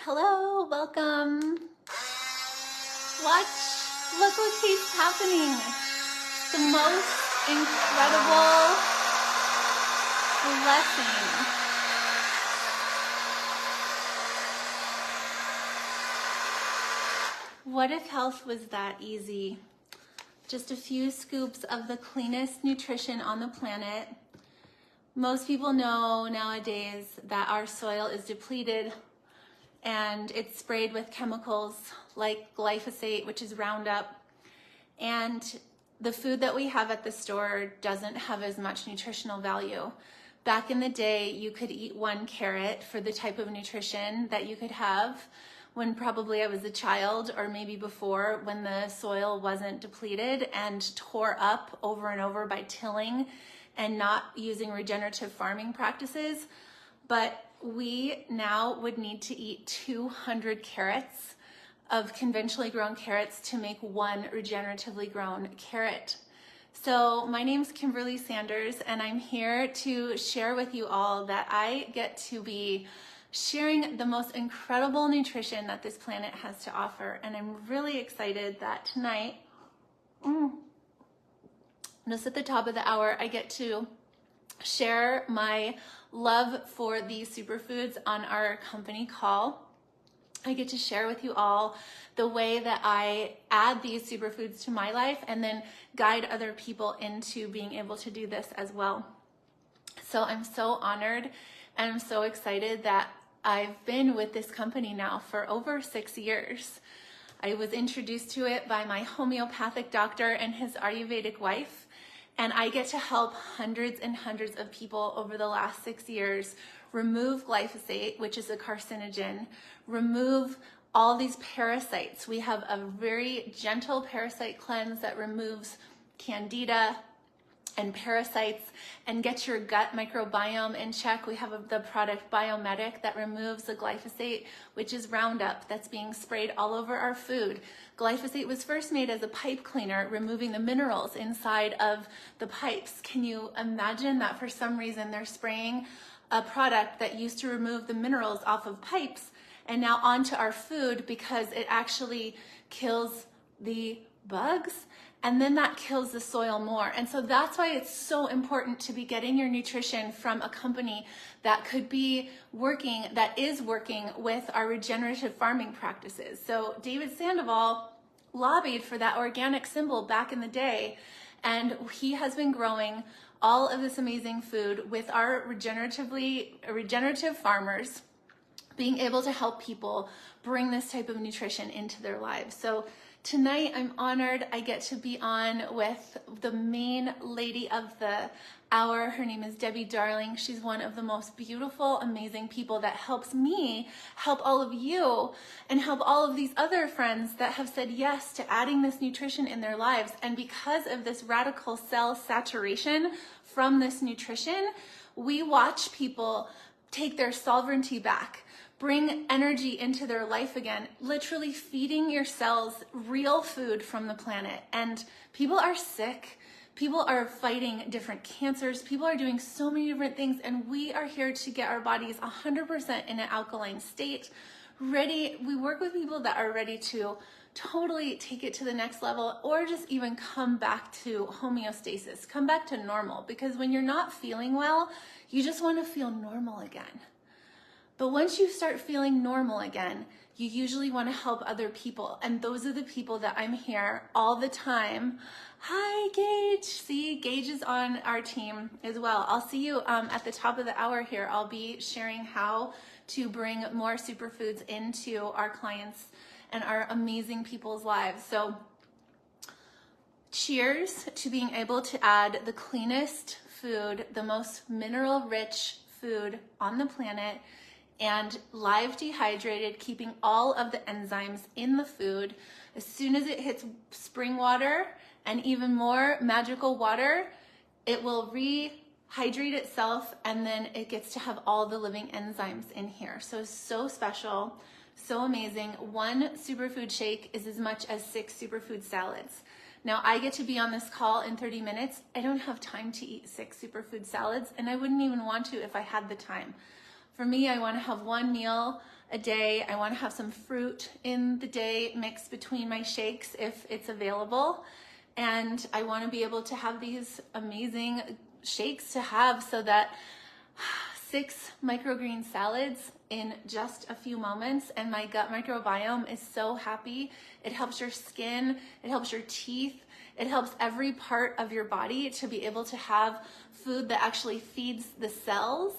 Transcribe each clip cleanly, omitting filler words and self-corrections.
Hello, welcome. Watch, look what keeps happening. The most incredible blessing. What if health was that easy? Just a few scoops of the cleanest nutrition on the planet. Most people know nowadays that our soil is depleted and it's sprayed with chemicals like glyphosate, which is Roundup. And the food that we have at the store doesn't have as much nutritional value. Back in the day, you could eat one carrot for the type of nutrition that you could have when probably I was a child, or maybe before, when the soil wasn't depleted and tore up over and over by tilling and not using regenerative farming practices. But we now would need to eat 200 carrots of conventionally grown carrots to make one regeneratively grown carrot. So my name's Kimberly Sanders, and I'm here to share with you all that I get to be sharing the most incredible nutrition that this planet has to offer. And I'm really excited that tonight, just at the top of the hour, I get to share my love for these superfoods on our company call. I get to share with you all the way that I add these superfoods to my life and then guide other people into being able to do this as well. So I'm so honored and I'm so excited that I've been with this company now for over 6 years. I was introduced to it by my homeopathic doctor and his Ayurvedic wife, and I get to help hundreds and hundreds of people over the last 6 years remove glyphosate, which is a carcinogen, remove all these parasites. We have a very gentle parasite cleanse that removes candida and parasites and gets your gut microbiome in check. We have the product Biomedic that removes the glyphosate, which is Roundup that's being sprayed all over our food. Glyphosate was first made as a pipe cleaner, removing the minerals inside of the pipes. Can you imagine that for some reason they're spraying a product that used to remove the minerals off of pipes and now onto our food because it actually kills the bugs, and then that kills the soil more. And so that's why it's so important to be getting your nutrition from a company that could be working, that is working with our regenerative farming practices. So David Sandoval lobbied for that organic symbol back in the day, and he has been growing all of this amazing food with our regenerative farmers, being able to help people bring this type of nutrition into their lives. So tonight, I'm honored I get to be on with the main lady of the hour. Her name is Debbie Darling. She's one of the most beautiful, amazing people that helps me help all of you and help all of these other friends that have said yes to adding this nutrition in their lives. And because of this radical cell saturation from this nutrition, we watch people take their sovereignty back, bring energy into their life again, literally feeding your cells real food from the planet. And people are sick. People are fighting different cancers. People are doing so many different things. And we are here to get our bodies 100% in an alkaline state, ready. We work with people that are ready to totally take it to the next level, or just even come back to homeostasis, come back to normal. Because when you're not feeling well, you just want to feel normal again. But once you start feeling normal again, you usually want to help other people. And those are the people that I'm here all the time. Hi, Gage. See, Gage is on our team as well. I'll see you at the top of the hour here. I'll be sharing how to bring more superfoods into our clients and our amazing people's lives. So cheers to being able to add the cleanest food, the most mineral-rich food on the planet, and live dehydrated, keeping all of the enzymes in the food. As soon as it hits spring water and even more magical water, it will rehydrate itself, and then it gets to have all the living enzymes in here. So special, so amazing. One superfood shake is as much as 6 superfood salads. Now I get to be on this call in 30 minutes. I don't have time to eat 6 superfood salads, and I wouldn't even want to if I had the time. For me, I want to have one meal a day. I want to have some fruit in the day mixed between my shakes if it's available. And I want to be able to have these amazing shakes to have so that 6 microgreen salads in just a few moments, and my gut microbiome is so happy. It helps your skin, it helps your teeth, it helps every part of your body to be able to have food that actually feeds the cells.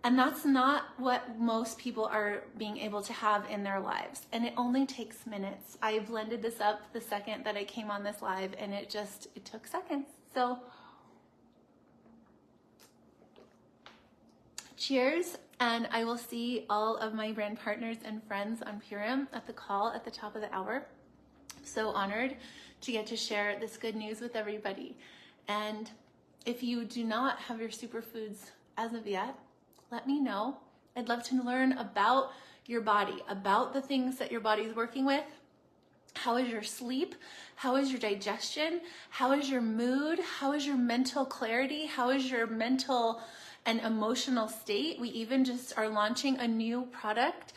And that's not what most people are being able to have in their lives. And it only takes minutes. I blended this up the second that I came on this live, and it took seconds. So cheers, and I will see all of my brand partners and friends on Purim at the call at the top of the hour. So honored to get to share this good news with everybody. And if you do not have your superfoods as of yet, let me know. I'd love to learn about your body, about the things that your body is working with. How is your sleep? How is your digestion? How is your mood? How is your mental clarity? How is your mental and emotional state? We even just are launching a new product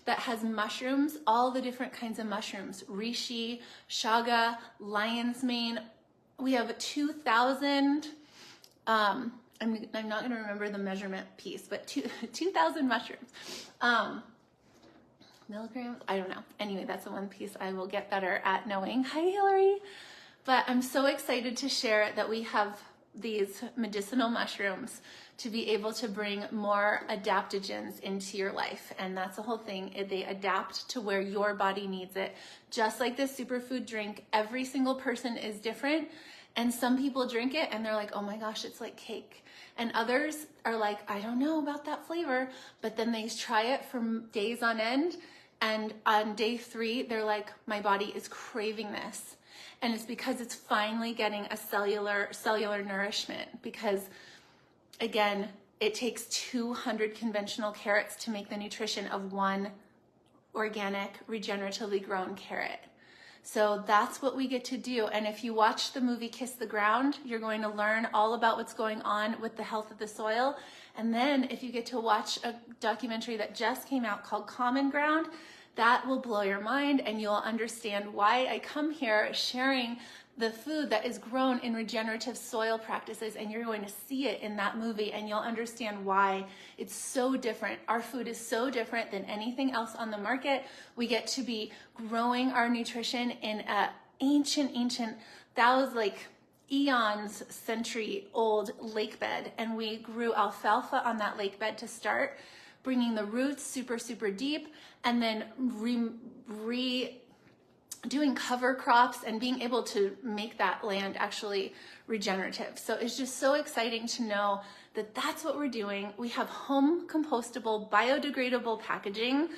that has mushrooms, all the different kinds of mushrooms, reishi, chaga, lion's mane. We have 2,000, I'm not going to remember the measurement piece, but 2,000 mushrooms. Milligrams? I don't know. Anyway, that's the one piece I will get better at knowing. Hi, Hillary. But I'm so excited to share that we have these medicinal mushrooms to be able to bring more adaptogens into your life. And that's the whole thing. They adapt to where your body needs it. Just like this superfood drink, every single person is different. And some people drink it and they're like, oh my gosh, it's like cake. And others are like, I don't know about that flavor. But then they try it for days on end. And on day 3, they're like, my body is craving this. And it's because it's finally getting a cellular nourishment. Because again, it takes 200 conventional carrots to make the nutrition of one organic, regeneratively grown carrot. So that's what we get to do. And if you watch the movie Kiss the Ground, you're going to learn all about what's going on with the health of the soil. And then if you get to watch a documentary that just came out called Common Ground, that will blow your mind, and you'll understand why I come here sharing the food that is grown in regenerative soil practices, and you're going to see it in that movie, and you'll understand why it's so different. Our food is so different than anything else on the market. We get to be growing our nutrition in a ancient, eons, century old lake bed, and we grew alfalfa on that lake bed to start, bringing the roots super, super deep, and then doing cover crops and being able to make that land actually regenerative. So it's just so exciting to know that that's what we're doing. We have home compostable, biodegradable packaging.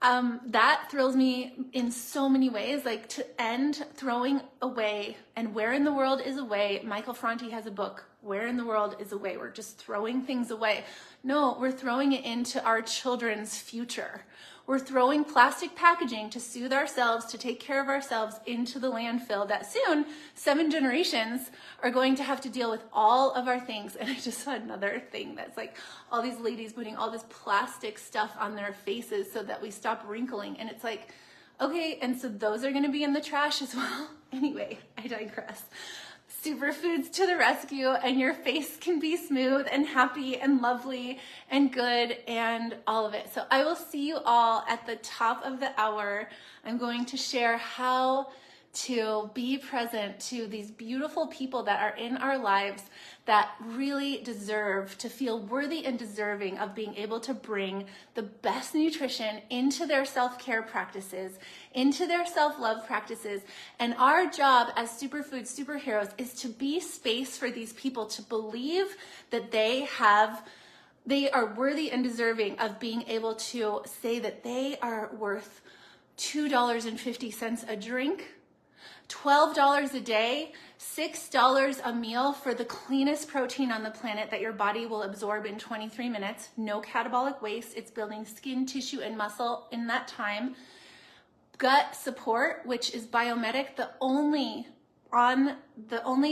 That thrills me in so many ways, like to end throwing away. And Where in the World is Away? Michael Franti has a book, Where in the World is Away? We're just throwing things away. No, we're throwing it into our children's future. We're throwing plastic packaging to soothe ourselves, to take care of ourselves into the landfill that soon 7 generations are going to have to deal with all of our things. And I just saw another thing that's like all these ladies putting all this plastic stuff on their faces so that we stop wrinkling. And it's like, okay, and so those are going to be in the trash as well. Anyway, I digress. Superfoods to the rescue, and your face can be smooth and happy and lovely and good and all of it. So I will see you all at the top of the hour. I'm going to share how to be present to these beautiful people that are in our lives that really deserve to feel worthy and deserving of being able to bring the best nutrition into their self-care practices, into their self-love practices. And our job as superfood superheroes is to be space for these people to believe that they are worthy and deserving of being able to say that they are worth $2.50 a drink, $12 a day, $6 a meal for the cleanest protein on the planet that your body will absorb in 23 minutes. No catabolic waste. It's building skin, tissue, and muscle in that time. Gut support, which is Biomedic, the only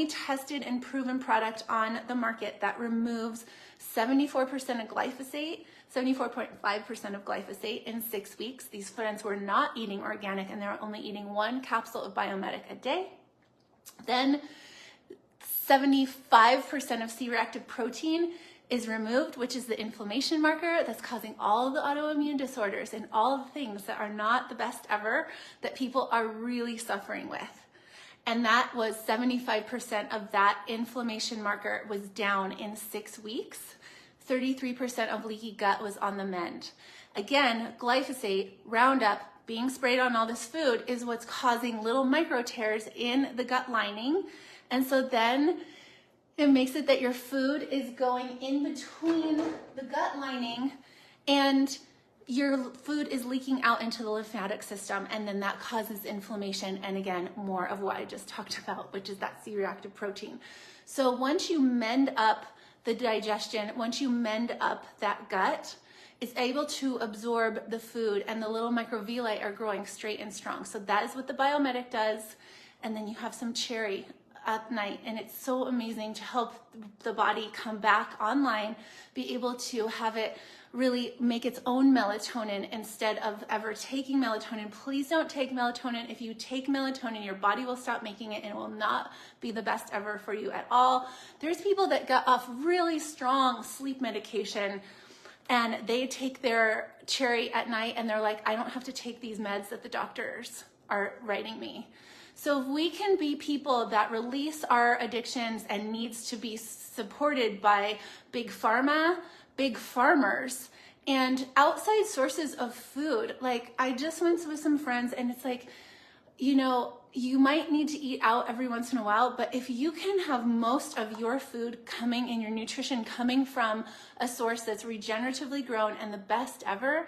tested and proven product on the market that removes 74% of glyphosate, 74.5% of glyphosate in 6 weeks. These friends were not eating organic and they were only eating 1 capsule of Biomedic a day. Then 75% of C-reactive protein is removed, which is the inflammation marker that's causing all the autoimmune disorders and all the things that are not the best ever that people are really suffering with. And that was 75% of that inflammation marker was down in 6 weeks. 33% of leaky gut was on the mend. Again, glyphosate, Roundup, being sprayed on all this food is what's causing little micro tears in the gut lining. And so then it makes it that your food is going in between the gut lining and your food is leaking out into the lymphatic system, and then that causes inflammation, and again, more of what I just talked about, which is that C-reactive protein. So once you mend up the digestion, once you mend up that gut, it's able to absorb the food, and the little microvilli are growing straight and strong. So that is what the Biomedic does. And then you have some cherry at night, and it's so amazing to help the body come back online, be able to have it really make its own melatonin instead of ever taking melatonin. Please don't take melatonin. If you take melatonin, your body will stop making it and it will not be the best ever for you at all. There's people that got off really strong sleep medication and they take their cherry at night and they're like, I don't have to take these meds that the doctors are writing me. So if we can be people that release our addictions and needs to be supported by big pharma, big farmers, and outside sources of food. Like, I just went with some friends and it's like, you know, you might need to eat out every once in a while, but if you can have most of your food coming in your nutrition coming from a source that's regeneratively grown and the best ever,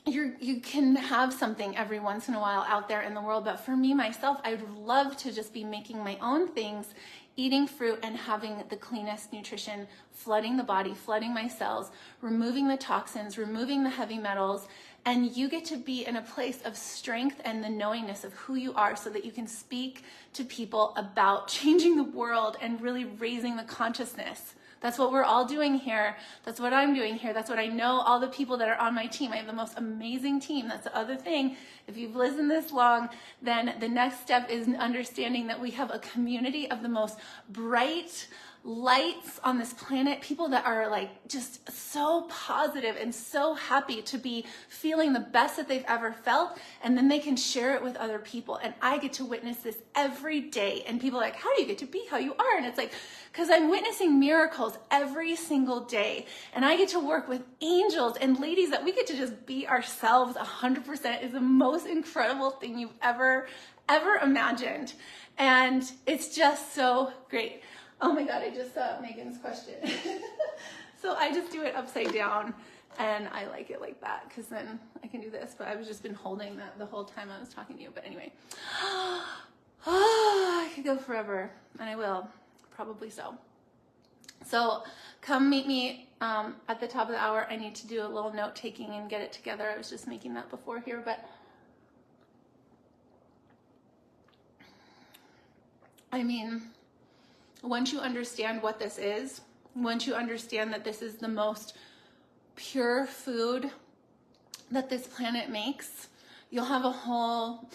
you can have something every once in a while out there in the world. But for me, myself, I would love to just be making my own things, eating fruit and having the cleanest nutrition, flooding the body, flooding my cells, removing the toxins, removing the heavy metals. And you get to be in a place of strength and the knowingness of who you are so that you can speak to people about changing the world and really raising the consciousness. That's what we're all doing here. That's what I'm doing here. That's what I know all the people that are on my team. I have the most amazing team. That's the other thing. If you've listened this long, then the next step is understanding that we have a community of the most bright lights on this planet, people that are like just so positive and so happy to be feeling the best that they've ever felt, and then they can share it with other people. And I get to witness this every day, and people are like, how do you get to be how you are? And it's like, because I'm witnessing miracles every single day, and I get to work with angels and ladies that we get to just be ourselves 100% is the most incredible thing you've ever imagined. And it's just so great. Oh my God, I just saw Megan's question. So I just do it upside down and I like it like that because then I can do this, but I've just been holding that the whole time I was talking to you. But anyway, I could go forever, and I will, probably so. So come meet me at the top of the hour. I need to do a little note taking and get it together. I was just making that before here, but I mean, once you understand what this is, once you understand that this is the most pure food that this planet makes, you'll have a whole,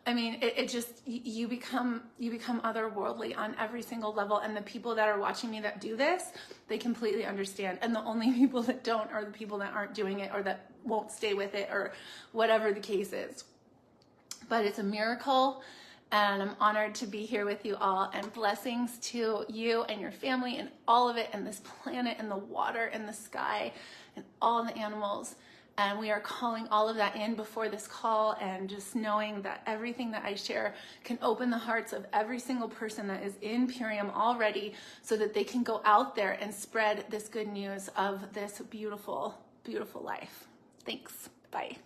I mean, it just, you become otherworldly on every single level. And the people that are watching me that do this, they completely understand. And the only people that don't are the people that aren't doing it or that won't stay with it or whatever the case is. But it's a miracle. And I'm honored to be here with you all, and blessings to you and your family and all of it, and this planet and the water and the sky and all the animals. And we are calling all of that in before this call, and just knowing that everything that I share can open the hearts of every single person that is in Purium already, so that they can go out there and spread this good news of this beautiful, beautiful life. Thanks. Bye.